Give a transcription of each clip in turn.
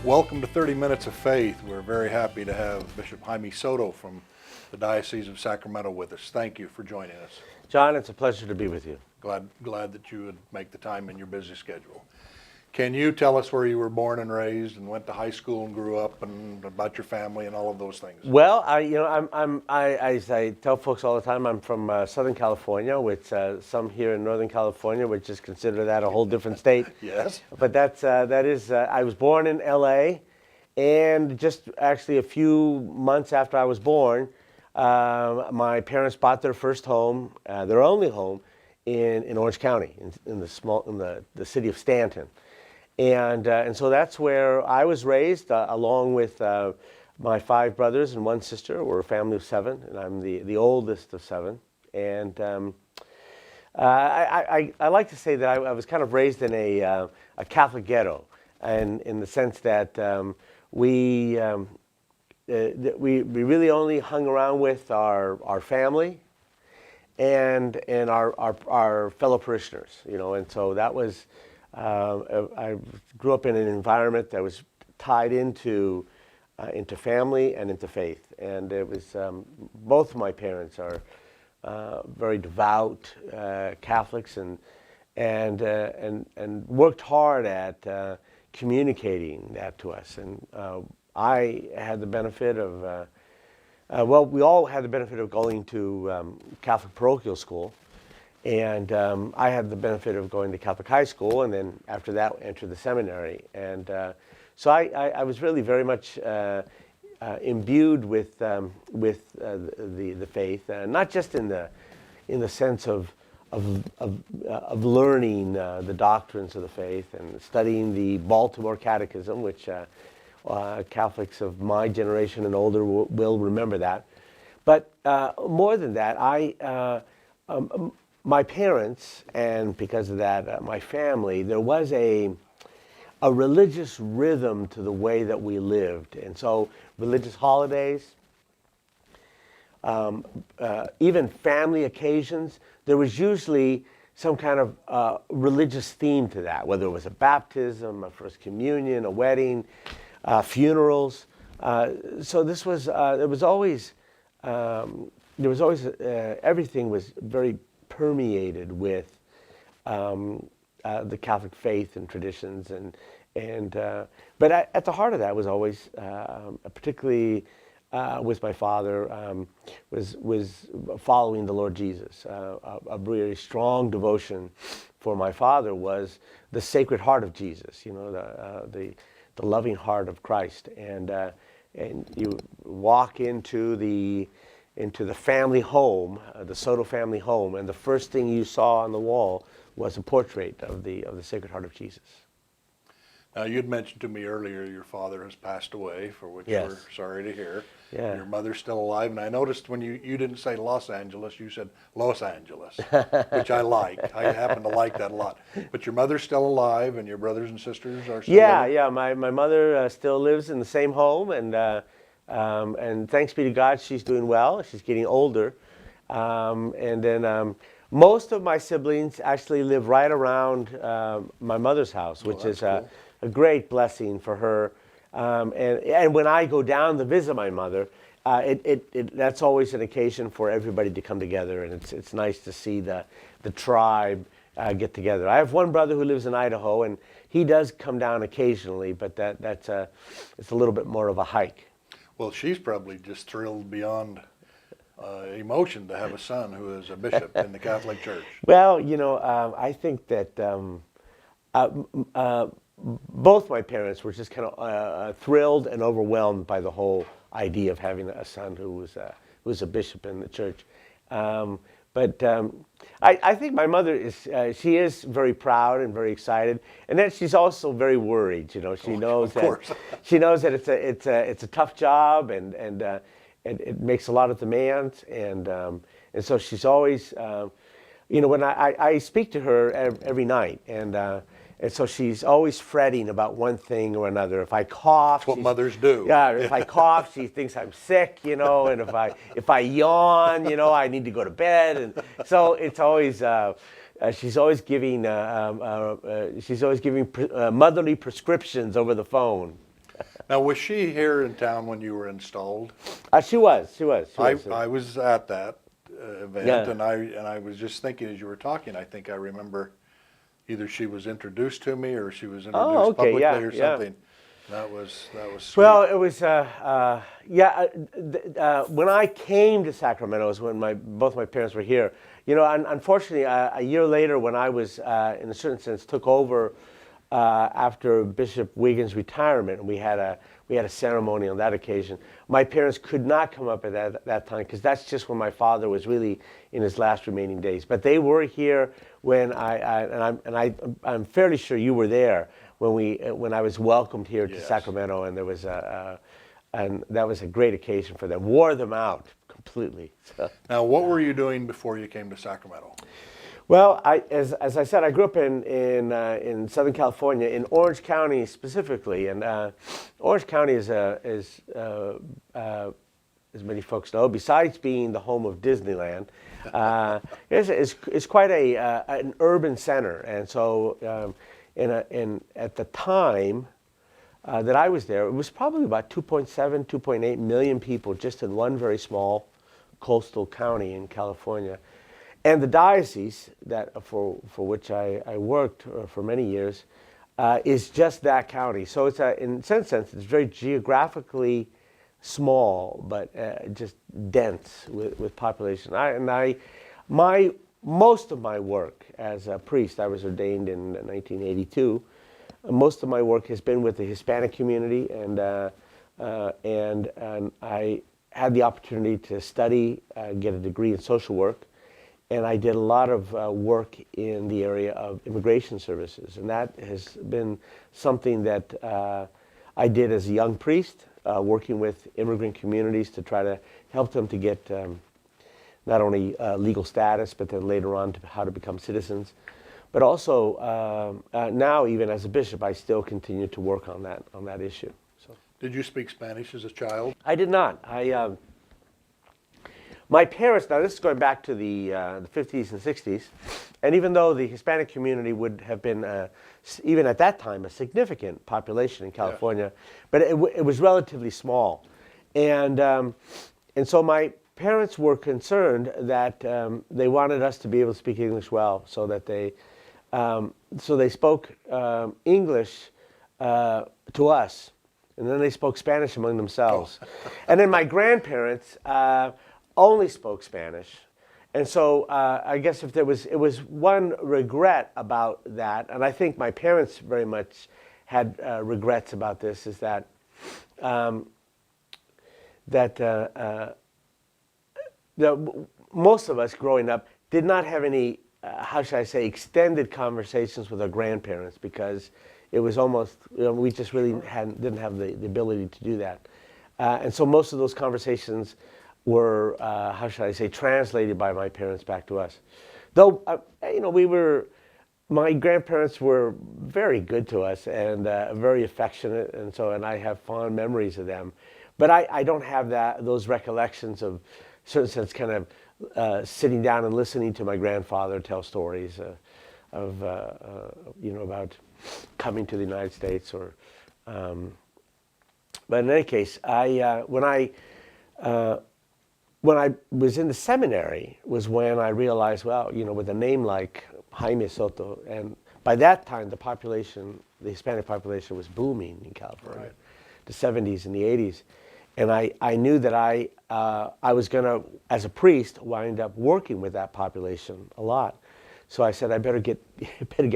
Welcome to 30 Minutes of Faith. We're very happy to have Bishop Jaime Soto from the Diocese of Sacramento with us. Thank you for joining us. John, it's a pleasure to be with you. Glad that you would make the time in your busy schedule. Can you tell us where you were born and raised and went to high school and grew up and about your family and all of those things? Well, as I tell folks all the time, I'm from Southern California, which some here in Northern California would just consider that a whole different state. Yes. But I was born in LA, and just actually a few months after I was born, my parents bought their first home, their only home, in Orange County, in the city of Stanton. And so that's where I was raised, along with my 5 brothers and 1 sister. We're a family of 7, and I'm the oldest of 7. And I like to say that I was kind of raised in a Catholic ghetto, and in the sense that we really only hung around with our family and our fellow parishioners, and so that was. I grew up in an environment that was tied into family and into faith, and it was both of my parents are very devout Catholics and worked hard at communicating that to us. And I had the benefit of we all had the benefit of going to Catholic parochial school. And I had the benefit of going to Catholic high school, and then after that entered the seminary. And so I was really very much imbued with the faith, not just in the sense of learning the doctrines of the faith and studying the Baltimore Catechism, which Catholics of my generation and older will remember that. But more than that, my parents, and because of that, my family, there was a religious rhythm to the way that we lived. And so religious holidays, even family occasions, there was usually some kind of religious theme to that, whether it was a baptism, a first communion, a wedding, funerals. So this was, everything was very permeated with the Catholic faith and traditions, but at the heart of that was always, particularly with my father, was following the Lord Jesus. A really strong devotion for my father was the Sacred Heart of Jesus, the loving heart of Christ, and you walk into the family home, the Soto family home, and the first thing you saw on the wall was a portrait of the Sacred Heart of Jesus. Now, you'd mentioned to me earlier your father has passed away, for which Yes. we're sorry to hear. Yeah. Your mother's still alive, and I noticed when you didn't say Los Angeles, you said Los Angeles, which I like. I happen to like that a lot. But your mother's still alive, and your brothers and sisters are still living? Yeah. My mother still lives in the same home, and thanks be to God, she's doing well. She's getting older. And then most of my siblings actually live right around my mother's house, which is cool. A great blessing for her. And when I go down to visit my mother, that's always an occasion for everybody to come together, and it's nice to see the tribe get together. I have one brother who lives in Idaho, and he does come down occasionally, but it's a little bit more of a hike. Well, she's probably just thrilled beyond emotion to have a son who is a bishop in the Catholic Church. Well, I think that both my parents were just kind of thrilled and overwhelmed by the whole idea of having a son who was a bishop in the church. But I think my mother she is very proud and very excited, and then she's also very worried. She knows she knows that it's a tough job, and it makes a lot of demands, and so she's always, when I speak to her every night, and so she's always fretting about one thing or another. If I cough, that's what mothers do. Yeah, if I cough, she thinks I'm sick, and if I yawn, I need to go to bed, and so it's always she's always giving motherly prescriptions over the phone. Now, was she here in town when you were installed? She was. I was at that event, Yeah. and I was just thinking as you were talking, I think I remember either she was introduced to me or she was introduced Oh, okay, publicly yeah, or yeah. something. That was sweet. Well, it was, when I came to Sacramento was when both my parents were here. You know, unfortunately, a year later when I was, in a certain sense, took over after Bishop Wiggins' retirement, and we had a ceremony on that occasion. My parents could not come up at that time because that's just when my father was really in his last remaining days. But they were here when I'm fairly sure you were there when I was welcomed here to Yes. Sacramento, and there was and that was a great occasion for them. Wore them out completely. So. Now, what were you doing before you came to Sacramento? Well, as I said, I grew up in Southern California, in Orange County specifically, and Orange County is as many folks know, besides being the home of Disneyland, is quite an urban center, and so at the time that I was there, it was probably about 2.7, 2.8 million people just in one very small coastal county in California. And the diocese that for which I worked for many years is just that county. So it's in some sense, it's very geographically small, but just dense with population. Most of my work as a priest, I was ordained in 1982. Most of my work has been with the Hispanic community, and I had the opportunity to study, get a degree in social work. And I did a lot of work in the area of immigration services. And that has been something that I did as a young priest, working with immigrant communities to try to help them to get not only legal status, but then later on to how to become citizens. But also now, even as a bishop, I still continue to work on that issue. So. Did you speak Spanish as a child? I did not. My parents, now this is going back to the 50s and 60s, and even though the Hispanic community would have been, even at that time, a significant population in California, but it was relatively small. And so my parents were concerned that they wanted us to be able to speak English well, so that they spoke English to us, and then they spoke Spanish among themselves. Oh. And then my grandparents only spoke Spanish, and so I guess it was one regret about that, and I think my parents very much had regrets about this, is that most of us growing up did not have any, how should I say, extended conversations with our grandparents, because it was almost, we just really didn't have the ability to do that, and so most of those conversations were, how should I say, translated by my parents back to us. Though, my grandparents were very good to us and very affectionate, and I have fond memories of them. But I don't have those recollections of, certain sense, kind of sitting down and listening to my grandfather tell stories about coming to the United States. But in any case, when I was in the seminary was when I realized, well, with a name like Jaime Soto, and by that time the Hispanic population was booming in California, right. The 70s and the 80s, and I knew that I was going to, as a priest, wind up working with that population a lot. So I said I better get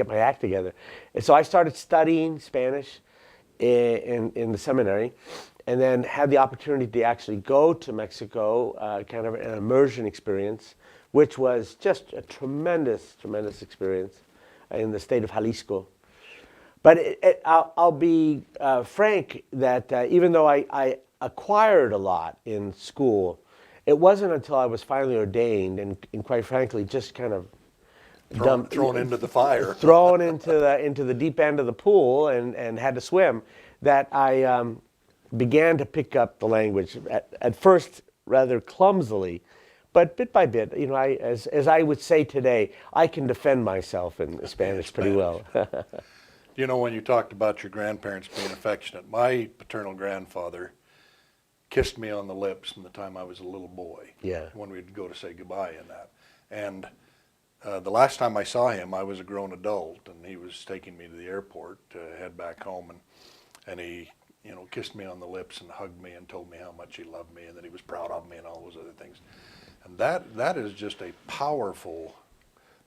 my act together, and so I started studying Spanish in the seminary. And then had the opportunity to actually go to Mexico, kind of an immersion experience, which was just a tremendous, tremendous experience in the state of Jalisco. But I'll be frank that even though I acquired a lot in school, it wasn't until I was finally ordained and quite frankly, just kind of thrown into the fire, thrown into the deep end of the pool and had to swim, that I began to pick up the language, at first rather clumsily, but bit by bit. As I would say today, I can defend myself in Spanish pretty well. You know, when you talked about your grandparents being affectionate, my paternal grandfather kissed me on the lips from the time I was a little boy. Yeah. When we'd go to say goodbye and that. And the last time I saw him, I was a grown adult, and he was taking me to the airport to head back home, and he, you know, kissed me on the lips and hugged me and told me how much he loved me and that he was proud of me and all those other things. And that is just a powerful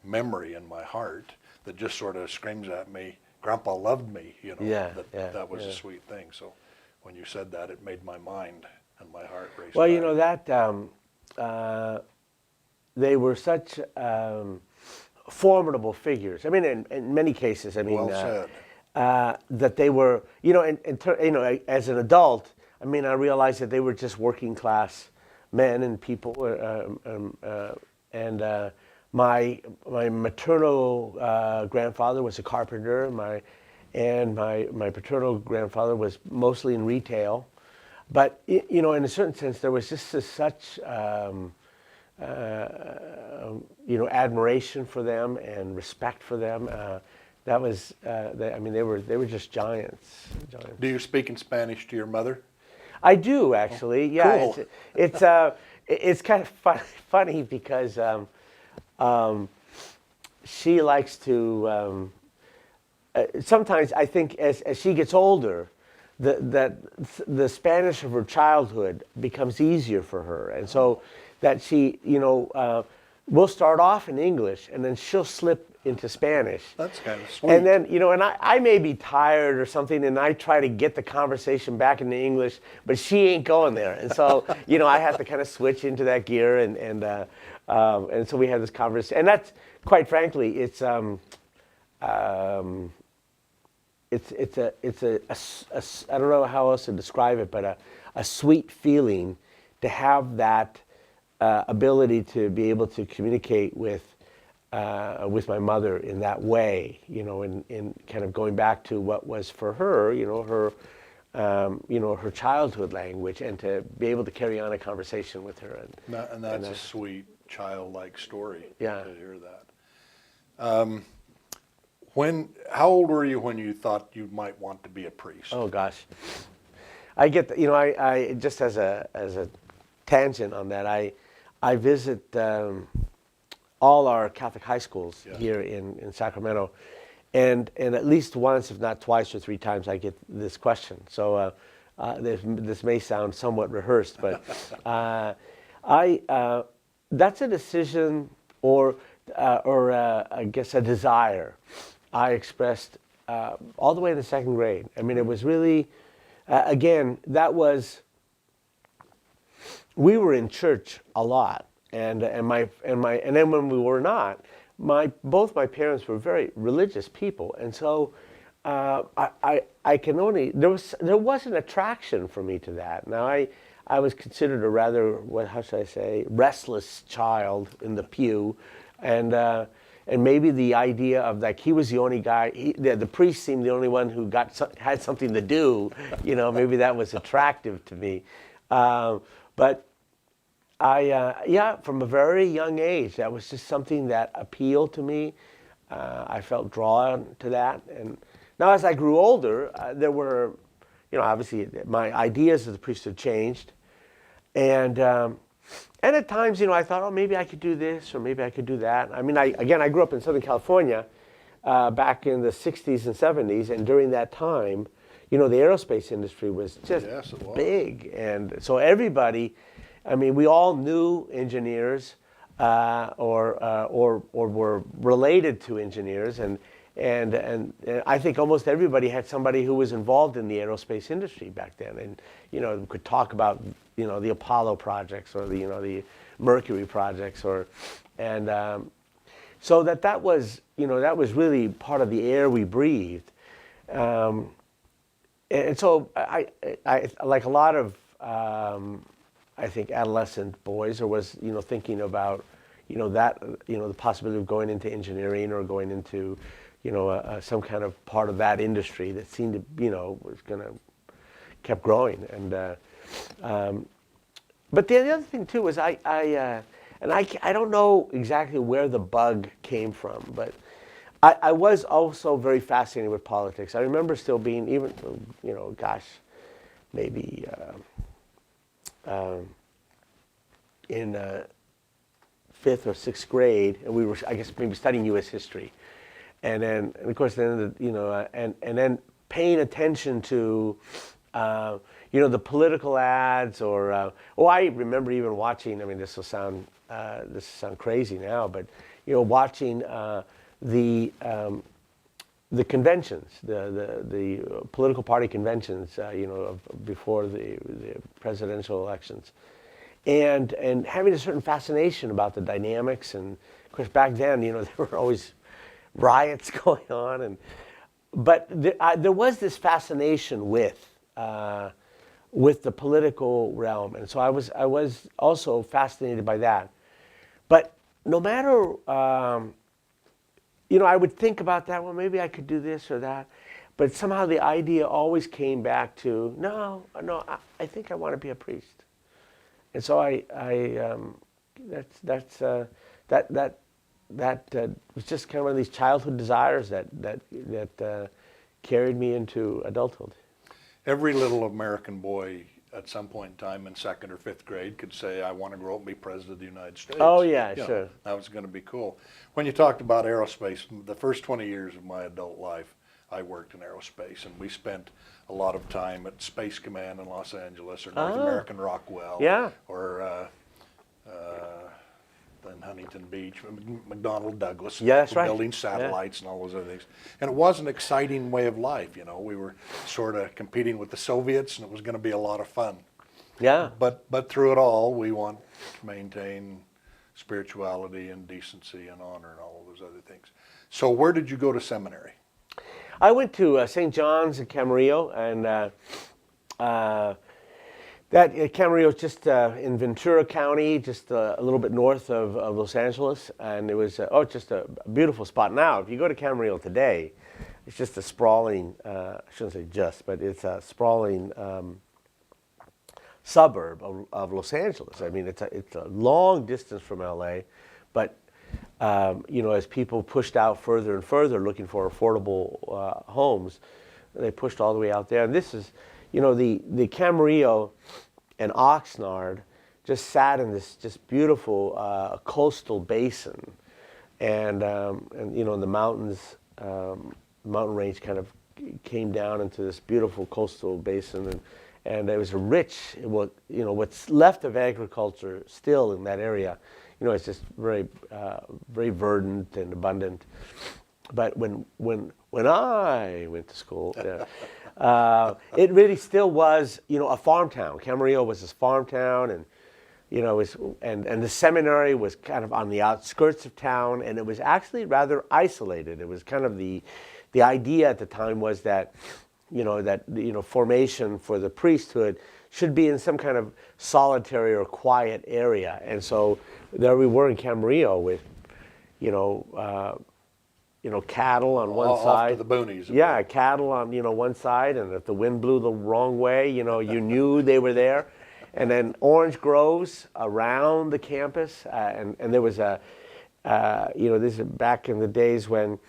memory in my heart that just sort of screams at me, Grandpa loved me, you know, that was a sweet thing. So when you said that, it made my mind and my heart race. Well, back. you know, they were such formidable figures. I mean, in many cases, I mean, Well said. that they were, you know, you know, as an adult, I mean, I realized that they were just working class men and people, my maternal grandfather was a carpenter. My paternal grandfather was mostly in retail, but you know, in a certain sense, there was just such you know, admiration for them and respect for them. That was, I mean, they were just giants. Do you speak in Spanish to your mother? I do actually. Yeah, cool. it's kind of funny because she likes to. Sometimes I think as she gets older, that the Spanish of her childhood becomes easier for her, and so that she, you know, we'll start off in English and then she'll slip into Spanish. That's kind of sweet. And then, you know, and I may be tired or something, and I try to get the conversation back into English, but she ain't going there. And so, you know, I have to kind of switch into that gear, and so we have this conversation. And that's, quite frankly, it's I don't know how else to describe it, but a sweet feeling to have that ability to be able to communicate with my mother in that way, you know, in kind of going back to what was for her, you know, her childhood language, and to be able to carry on a conversation with her. And that's a sweet childlike story. Yeah. To hear that. How old were you when you thought you might want to be a priest? Oh gosh, I get you know, I just as a tangent on that, I visit all our Catholic high schools here in Sacramento, and at least once, if not twice or three times, I get this question. So this may sound somewhat rehearsed, but that's a decision or I guess a desire I expressed all the way in the second grade. I mean, it was really, again, we were in church a lot. And then when we were not, both my parents were very religious people, and so I can only there was an attraction for me to that. Now I was considered a rather, how should I say, restless child in the pew, and maybe the idea of, like, he was the only guy, the priest seemed the only one who had something to do, you know, maybe that was attractive to me, but. From a very young age, that was just something that appealed to me. I felt drawn to that. And now as I grew older, there were, you know, obviously my ideas of the priesthood changed. And at times, you know, I thought, oh, maybe I could do this or maybe I could do that. I mean, I grew up in Southern California back in the 60s and 70s. And during that time, you know, the aerospace industry was just big. And so everybody... I mean, we all knew engineers, or were related to engineers, and I think almost everybody had somebody who was involved in the aerospace industry back then, and you know, we could talk about, you know, the Apollo projects or the Mercury projects, so that was, you know, that was really part of the air we breathed, and so I like a lot of. I think adolescent boys, or was, you know, thinking about, you know, that, you know, the possibility of going into engineering or going into, you know, some kind of part of that industry that seemed to, you know, was kept growing. And but the other thing too was I don't know exactly where the bug came from, but I was also very fascinated with politics. I remember still being, even, gosh, maybe in fifth or sixth grade, and we were, I guess, maybe studying U.S. history, and then, and of course, then and then paying attention to, the political ads, or I remember even watching. I mean, this will sound crazy now, but watching the conventions, the political party conventions, before the presidential elections, and having a certain fascination about the dynamics. And of course, back then, there were always riots going on, but there was this fascination with the political realm, and so I was also fascinated by that. But no matter, I would think about that. Well, maybe I could do this or that, but somehow the idea always came back to no. I think I want to be a priest, and so that was just kind of one of these childhood desires that carried me into adulthood. Every little American boy at some point in time in second or fifth grade could say, I want to grow up and be president of the United States. Oh, yeah, sure. That was going to be cool. When you talked about aerospace, the first 20 years of my adult life, I worked in aerospace, and we spent a lot of time at Space Command in Los Angeles, or North American Rockwell, yeah, or in Huntington Beach, McDonnell Douglas, yeah, that's right, building satellites and all those other things. And it was an exciting way of life, We were sort of competing with the Soviets, and it was going to be a lot of fun. Yeah. But through it all, we want to maintain spirituality and decency and honor and all of those other things. So where did you go to seminary? I went to St. John's in Camarillo, and that Camarillo is just in Ventura County, just a little bit north of Los Angeles, and it was just a beautiful spot. Now, if you go to Camarillo today, it's just a sprawling, I shouldn't say just, but it's a sprawling suburb of Los Angeles. I mean, it's a long distance from LA, but as people pushed out further and further looking for affordable homes, they pushed all the way out there. And this is, the Camarillo and Oxnard just sat in this just beautiful coastal basin, and the mountains, mountain range kind of came down into this beautiful coastal basin, and it was a rich, what's left of agriculture still in that area. It's just very, very verdant and abundant. But when I went to school, it really still was, a farm town. Camarillo was this farm town, and and the seminary was kind of on the outskirts of town, and it was actually rather isolated. It was kind of the idea at the time was that, formation for the priesthood should be in some kind of solitary or quiet area, and so there we were in Camarillo with, cattle on one side. Off to the boonies. Yeah, cattle on, one side, and if the wind blew the wrong way, you knew they were there. And then orange groves around the campus, and there was this is back in the days when,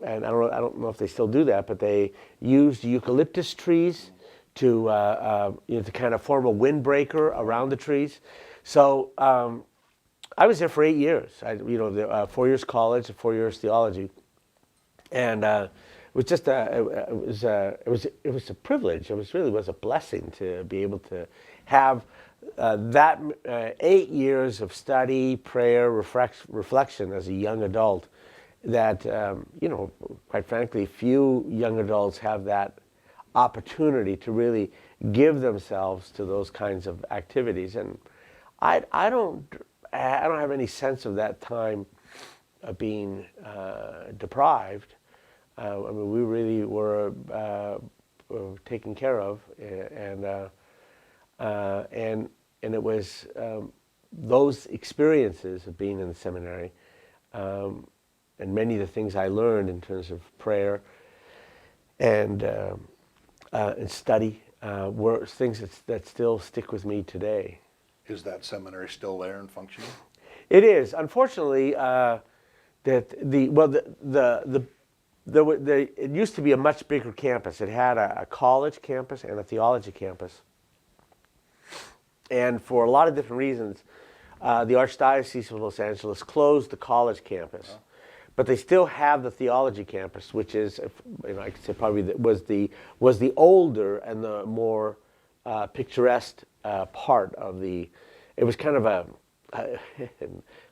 and I don't know if they still do that, but they used eucalyptus trees to to kind of form a windbreaker around the trees. So I was there for 8 years. 4 years college and 4 years theology. And it was just it was a privilege. It really was a blessing to be able to have that 8 years of study, prayer, reflection as a young adult. That quite frankly, few young adults have that opportunity to really give themselves to those kinds of activities. And I don't have any sense of that time being deprived. I mean, we really were taken care of, and it was those experiences of being in the seminary, and many of the things I learned in terms of prayer and study were things that still stick with me today. Is that seminary still there and functioning? It is. Unfortunately, that the well the there were, it used to be a much bigger campus. It had a college campus and a theology campus. And for a lot of different reasons, the Archdiocese of Los Angeles closed the college campus. But they still have the theology campus, which is, I could say probably was the older and the more picturesque part of the. It was kind of a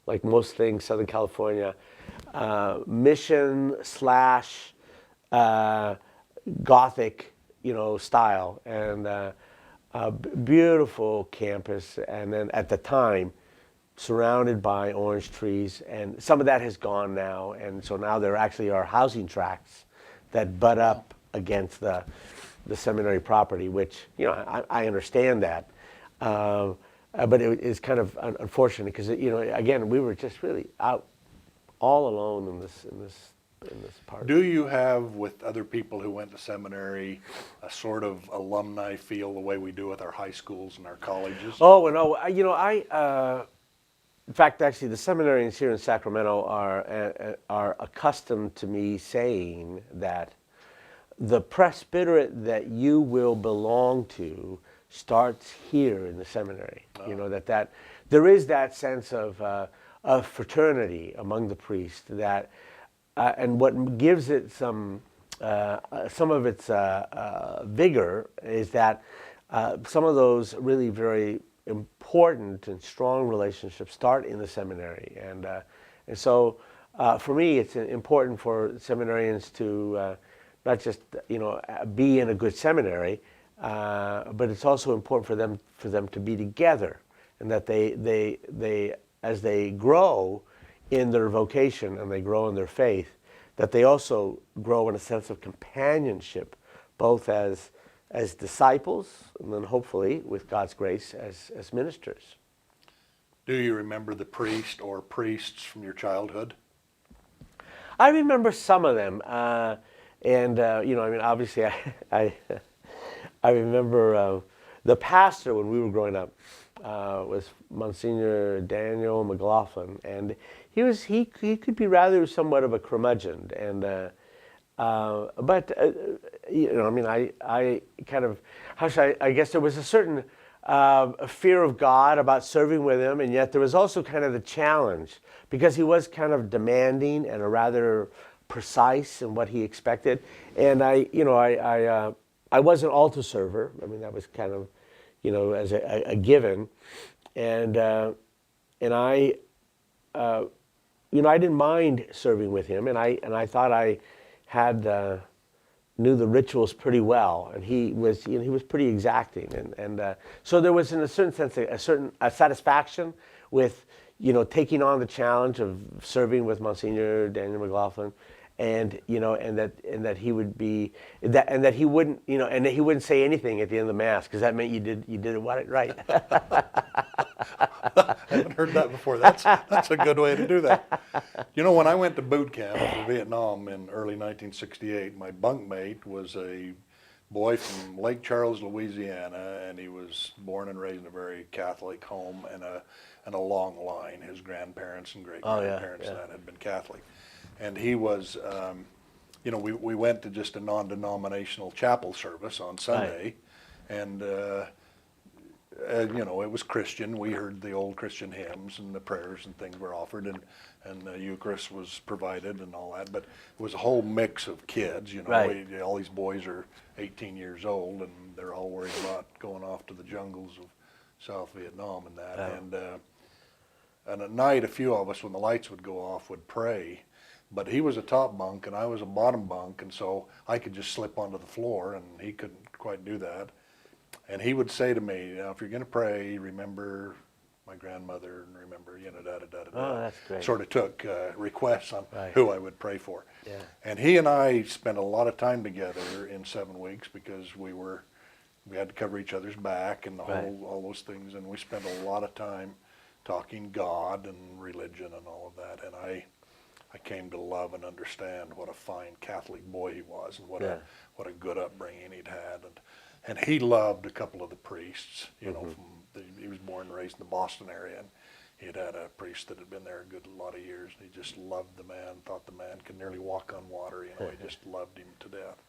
like most things, Southern California, mission slash Gothic, style, and a beautiful campus. And then at the time, surrounded by orange trees, and some of that has gone now, and so now there actually are housing tracts that butt up against the seminary property, which I understand that, but it is kind of unfortunate because again we were just really out all alone in this part. Do you have, with other people who went to seminary, a sort of alumni feel the way we do with our high schools and our colleges? Oh no, in fact, actually, the seminarians here in Sacramento are accustomed to me saying that the presbyterate that you will belong to starts here in the seminary. That there is that sense of fraternity among the priests that, and what gives it some of its vigor is that some of those really very important and strong relationships start in the seminary, and so for me, it's important for seminarians to not just be in a good seminary, but it's also important for them to be together, and that they as they grow in their vocation and they grow in their faith, that they also grow in a sense of companionship, both as disciples, and then hopefully, with God's grace, as ministers. Do you remember the priest or priests from your childhood? I remember some of them, and obviously, I remember the pastor when we were growing up was Monsignor Daniel McLaughlin, and he could be rather somewhat of a curmudgeon, and but I kind of, I guess there was a certain fear of God about serving with him, and yet there was also kind of the challenge because he was kind of demanding and a rather precise in what he expected. And I was an altar server. I mean, that was kind of, as a given, and I didn't mind serving with him, and I thought I had knew the rituals pretty well, and he was pretty exacting, and so there was in a certain sense a satisfaction with taking on the challenge of serving with Monsignor Daniel McLaughlin, and that he would be and that he wouldn't and that he wouldn't say anything at the end of the mass because that meant you did it right. I haven't heard that before. That's a good way to do that. When I went to boot camp for Vietnam in early 1968, my bunkmate was a boy from Lake Charles, Louisiana, and he was born and raised in a very Catholic home and a long line. His grandparents and great-grandparents that had been Catholic. And he was, we went to just a non-denominational chapel service on Sunday, and it was Christian. We heard the old Christian hymns, and the prayers and things were offered, and the Eucharist was provided and all that. But it was a whole mix of kids. All these boys are 18 years old, and they're all worried about going off to the jungles of South Vietnam and that. And at night, a few of us, when the lights would go off, would pray. But he was a top bunk, and I was a bottom bunk, and so I could just slip onto the floor, and he couldn't quite do that. And he would say to me, if you're going to pray, remember my grandmother, and remember, da-da-da-da-da. Oh, that's great. Sort of took requests on who I would pray for. Yeah. And he and I spent a lot of time together in 7 weeks because we had to cover each other's back and all those things, and we spent a lot of time talking God and religion and all of that. And I came to love and understand what a fine Catholic boy he was, and what a good upbringing he'd had, and he loved a couple of the priests. He was born and raised in the Boston area, and he had had a priest that had been there a good lot of years, and he just loved the man, thought the man could nearly walk on water, you know, he just loved him to death.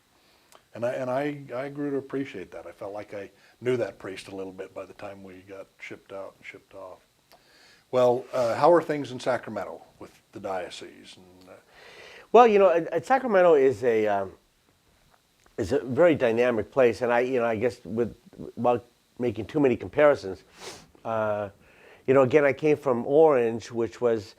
And I grew to appreciate that. I felt like I knew that priest a little bit by the time we got shipped out and shipped off. Well, how are things in Sacramento with the diocese? And, Well, you know, Sacramento is a very dynamic place, and I guess without making too many comparisons, again, I came from Orange, which was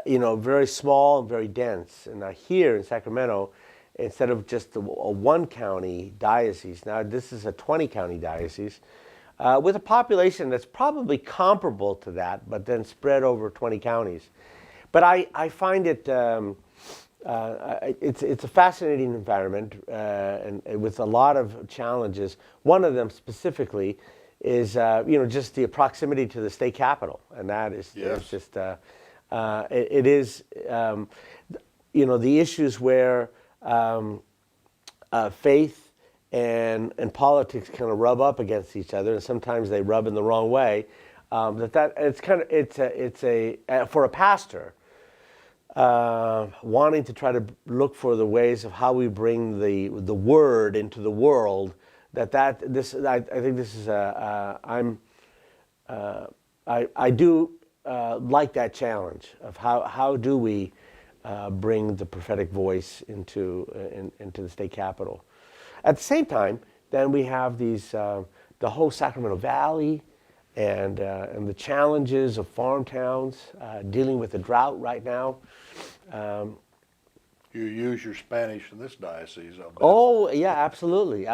very small and very dense, and now here in Sacramento, instead of just a one county diocese, now this is a 20 county diocese with a population that's probably comparable to that, but then spread over 20 counties. But I find it. It's a fascinating environment and with a lot of challenges. One of them specifically is just the proximity to the state capitol, and that is yes. it's just it is the issues where faith and politics kind of rub up against each other, and sometimes they rub in the wrong way. It's for a pastor. Wanting to try to look for the ways of how we bring the word into the world. I think this is I do like that challenge of how do we bring the prophetic voice into the state capitol. At the same time, then we have these the whole Sacramento Valley. And the challenges of farm towns, dealing with the drought right now. You use your Spanish in this diocese, I'll bet. Oh, yeah, absolutely.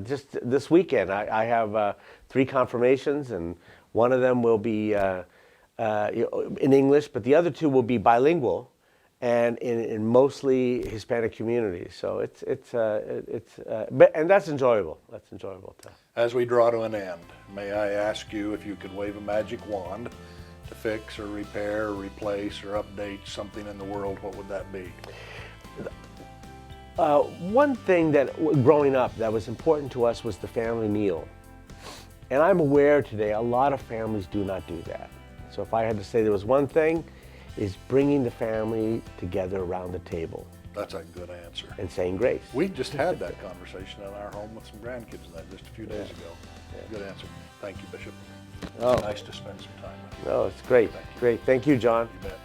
Just this weekend, I have 3 confirmations, and one of them will be in English, but the other 2 will be bilingual, and in mostly Hispanic communities. So and that's enjoyable. That's enjoyable too. As we draw to an end, may I ask you if you could wave a magic wand to fix or repair or replace or update something in the world, what would that be? One thing that growing up that was important to us was the family meal. And I'm aware today a lot of families do not do that. So if I had to say there was one thing, is bringing the family together around the table. That's a good answer. And saying grace. We just had that conversation in our home with some grandkids and that just a few days ago. Yeah. Good answer. Thank you, Bishop. Nice to spend some time with you. No, it's great. Great. Thank you, John. You bet.